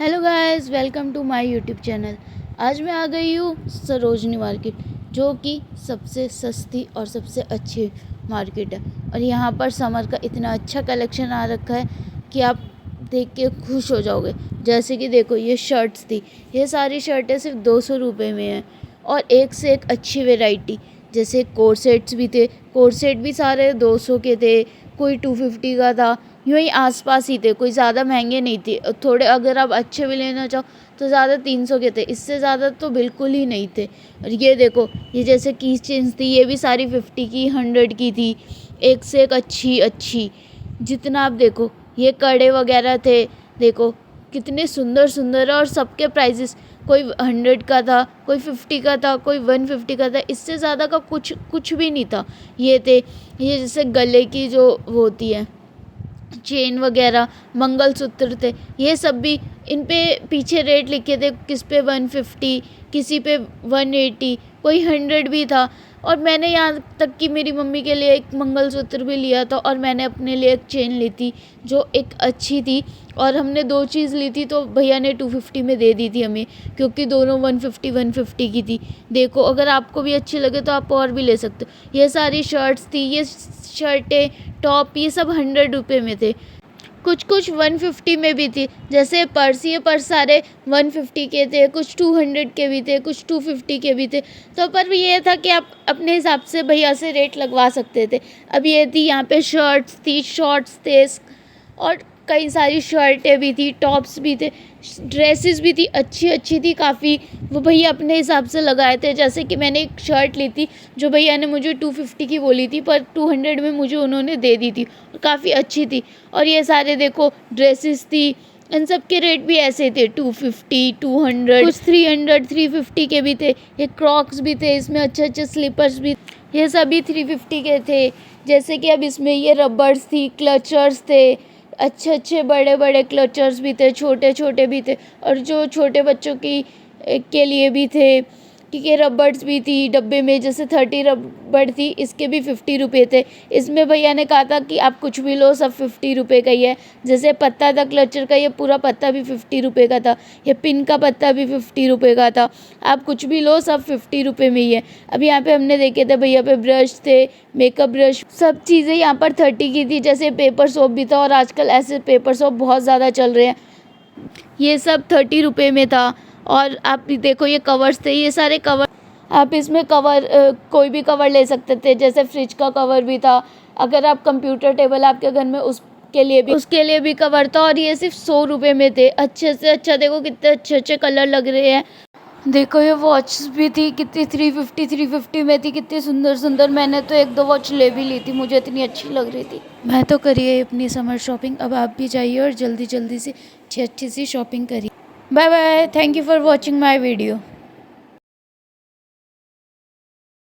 Hello guys, welcome to my YouTube channel. आज मैं आ गई हूँ सरोजनी मार्केट, जो कि सबसे सस्ती और सबसे अच्छी मार्केट है। और यहाँ पर समर का इतना अच्छा कलेक्शन आ रखा है कि आप देख के खुश हो जाओगे। जैसे कि देखो, ये शर्ट्स थी, ये सारी शर्टें सिर्फ 200 रुपये में हैं और एक से एक अच्छी वेराइटी। जैसे कोट सेट्स भी थे, कोट सेट भी सारे 200 के थे, कोई 250 का था। यूँ ही आसपास ही थे, कोई ज़्यादा महंगे नहीं थे। थोड़े अगर आप अच्छे भी लेना चाहो तो ज़्यादा 300 के थे, इससे ज़्यादा तो बिल्कुल ही नहीं थे। और ये देखो, ये जैसे की चेन्स थी, ये भी सारी 50 की 100 की थी, एक से एक अच्छी अच्छी। जितना आप देखो, ये कड़े वगैरह थे, देखो कितने सुंदर सुंदर है। और सबके प्राइजेस, कोई 100 का था, कोई 50 का था, कोई 150 का था, इससे ज़्यादा का कुछ भी नहीं था। ये थे, ये जैसे गले की जो वो होती है चेन वगैरह, मंगलसूत्र थे, ये सब भी। इन पे पीछे रेट लिखे थे, किस पे 150, किसी पे 180, कोई 100 भी था। और मैंने यहाँ तक कि मेरी मम्मी के लिए एक मंगलसूत्र भी लिया था, और मैंने अपने लिए एक चेन ली थी जो एक अच्छी थी। और हमने 2 चीज़ ली थी, तो भैया ने 250 में दे दी थी हमें, क्योंकि दोनों 150 की थी। देखो, अगर आपको भी अच्छी लगे तो आप और भी ले सकते हो। ये सारी शर्ट्स थी, ये शर्टें, टॉप, ये सब 100 रुपये में थे। कुछ कुछ 150 में भी थी, जैसे पर्स, ये पर्स सारे 150 के थे, कुछ 200 के भी थे, कुछ 250 के भी थे। तो पर ये था कि आप अपने हिसाब से भैया से रेट लगवा सकते थे। अब ये थी, यहाँ पे शर्ट्स थी, शॉर्ट्स थे, और कई सारी शर्टें भी थी, टॉप्स भी थे, ड्रेसेस भी थी, अच्छी अच्छी थी काफ़ी। वो भैया अपने हिसाब से लगाए थे। जैसे कि मैंने एक शर्ट ली थी, जो भैया ने मुझे 250 की बोली थी, पर 200 में मुझे उन्होंने दे दी थी, और काफ़ी अच्छी थी। और ये सारे देखो ड्रेसेस थी, इन सब के रेट भी ऐसे थे, 250, 200, कुछ 300, 350 के भी थे। ये क्रॉक्स भी थे, इसमें अच्छे अच्छे स्लीपर्स भी, ये सभी 350 के थे। जैसे कि अब इसमें ये रबर्स थी, क्लचर्स थे, अच्छे अच्छे बड़े बड़े क्लचर्स भी थे, छोटे छोटे भी थे, और जो छोटे बच्चों की के लिए भी थे। ठीक है, रबर्स भी थी डब्बे में, जैसे 30 रबड़ थी, इसके भी 50 रुपये थे। इसमें भैया ने कहा था कि आप कुछ भी लो, सब 50 रुपये का ही है। जैसे पत्ता था क्लचर का, ये पूरा पत्ता भी 50 रुपये का था, ये पिन का पत्ता भी 50 रुपये का था। आप कुछ भी लो, सब 50 रुपये में ही है। अब यहाँ पे हमने देखे थे, भैया पे ब्रश थे, मेकअप ब्रश, सब चीज़ें यहाँ पर 30 की थी। जैसे पेपर सोप भी था, और आजकल ऐसे पेपर सोप बहुत ज़्यादा चल रहे हैं, ये सब 30 रुपये में था। और आप भी देखो, ये कवर्स थे, ये सारे कवर, आप इसमें कवर कोई भी कवर ले सकते थे। जैसे फ्रिज का कवर भी था, अगर आप कंप्यूटर टेबल आपके घर में, उसके लिए भी कवर था। और ये सिर्फ 100 रुपये में थे। अच्छे से अच्छा, देखो कितने अच्छे अच्छे कलर लग रहे हैं। देखो, ये वॉच भी थी, कितनी 350 में थी, कितनी सुंदर सुंदर। मैंने तो 1-2 वॉच ले भी ली थी, मुझे इतनी अच्छी लग रही थी। मैं तो करिए अपनी समर शॉपिंग। अब आप भी जाइए और जल्दी जल्दी से अच्छी अच्छी सी शॉपिंग करिए। Bye bye, thank you for watching my video.